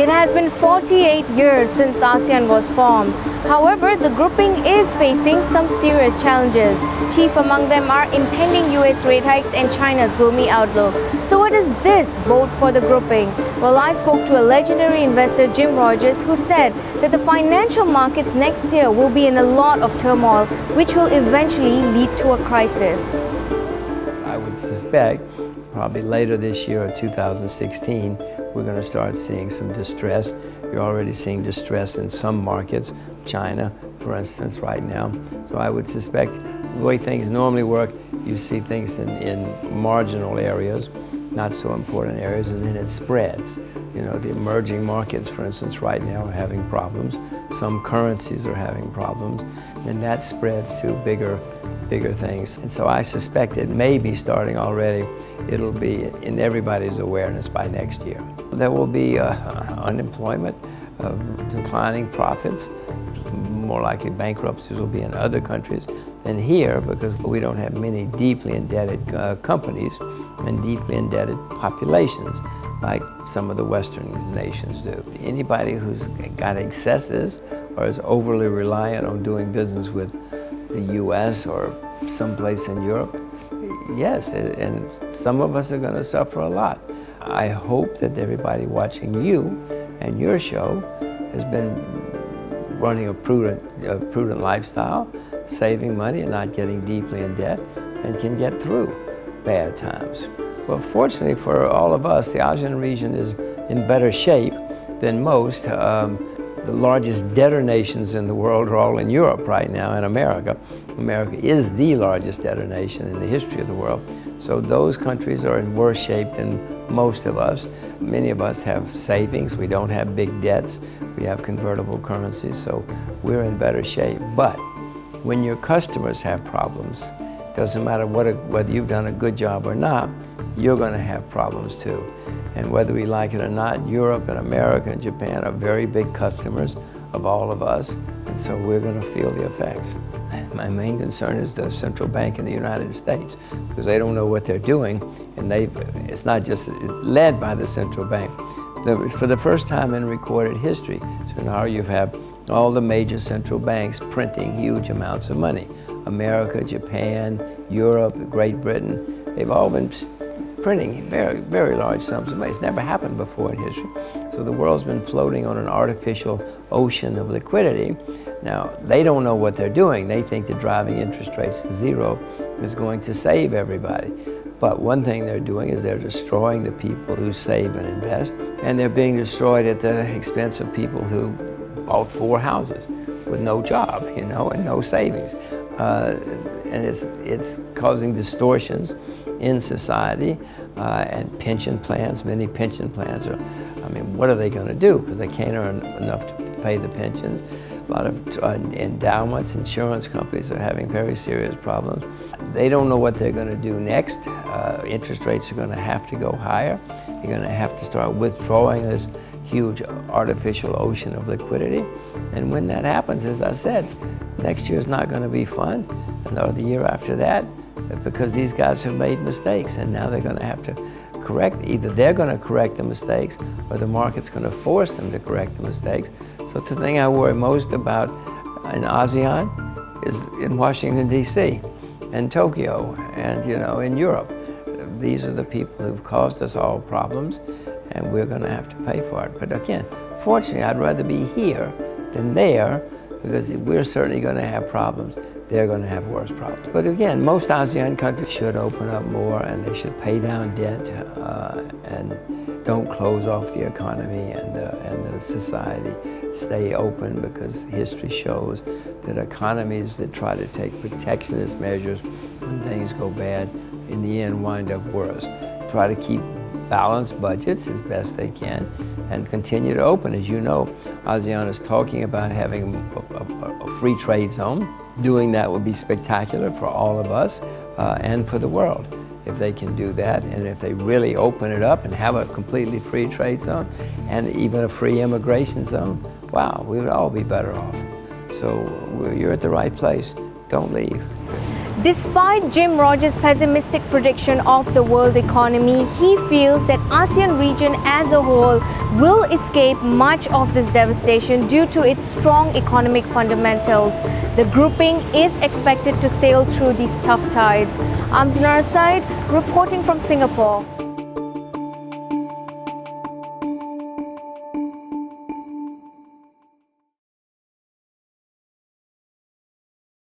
It has been 48 years since ASEAN was formed. However, the grouping is facing some serious challenges. Chief among them are impending US rate hikes and China's gloomy outlook. So what does this bode for the grouping? Well, I spoke to a legendary investor, Jim Rogers, who said that the financial markets next year will be in a lot of turmoil, which will eventually lead to a crisis. I would suspect probably later this year or 2016, we're going to start seeing some distress. You're already seeing distress in some markets, China, for instance, right now. So I would suspect the way things normally work, you see things in marginal areas, not so important areas, and then it spreads. You know, the emerging markets, for instance, right now are having problems. Some currencies are having problems, and that spreads to bigger things. And so I suspect it may be starting already. It'll be in everybody's awareness by next year. There will be unemployment, declining profits, more likely bankruptcies will be in other countries than here because we don't have many deeply indebted companies and deeply indebted populations like some of the Western nations do. Anybody who's got excesses or is overly reliant on doing business with the US or someplace in Europe, yes, and some of us are going to suffer a lot. I hope that everybody watching you and your show has been running a prudent lifestyle, saving money and not getting deeply in debt, and can get through bad times. Well, fortunately for all of us, the ASEAN region is in better shape than most. The largest debtor nations in the world are all in Europe right now, and America. America is the largest debtor nation in the history of the world. So those countries are in worse shape than most of us. Many of us have savings. We don't have big debts. We have convertible currencies, so we're in better shape. But when your customers have problems, doesn't matter whether you've done a good job or not, you're going to have problems too. And whether we like it or not, Europe and America and Japan are very big customers of all of us, and so we're going to feel the effects. My main concern is the central bank in the United States, because they don't know what they're doing, and it's not just led by the central bank. For the first time in recorded history, so now you have all the major central banks printing huge amounts of money. America, Japan, Europe, Great Britain, they've all been printing very, very large sums of money. It's never happened before in history. So the world's been floating on an artificial ocean of liquidity. Now, they don't know what they're doing. They think that driving interest rates to zero is going to save everybody. But one thing they're doing is they're destroying the people who save and invest, and they're being destroyed at the expense of people who bought 4 houses with no job, you know, and no savings. And it's causing distortions in society, and pension plans, many pension plans are, I mean, what are they going to do? Because they can't earn enough to pay the pensions. A lot of endowments, insurance companies are having very serious problems. They don't know what they're going to do next. Interest rates are going to have to go higher. You're going to have to start withdrawing this huge artificial ocean of liquidity. And when that happens, as I said, next year's not going to be fun, or the year after that, because these guys have made mistakes, and now they're going to have to correct. Either they're going to correct the mistakes, or the market's going to force them to correct the mistakes. So the thing I worry most about in ASEAN is in Washington, D.C., and Tokyo, and in Europe. These are the people who've caused us all problems, and we're going to have to pay for it. But again, fortunately, I'd rather be here than there, because we're certainly going to have problems. They're going to have worse problems. But again, most ASEAN countries should open up more, and they should pay down debt and don't close off the economy and the society. Stay open, because history shows that economies that try to take protectionist measures when things go bad, in the end wind up worse. Try to keep balanced budgets as best they can and continue to open. As you know, ASEAN is talking about having a free trade zone. Doing that would be spectacular for all of us and for the world if they can do that, and if they really open it up and have a completely free trade zone and even a free immigration zone. Wow, we would all be better off. So you're at the right place. Don't leave. Despite Jim Rogers' pessimistic prediction of the world economy, he feels that ASEAN region as a whole will escape much of this devastation due to its strong economic fundamentals. The grouping is expected to sail through these tough tides. I'm Zunaira Saieed, reporting from Singapore.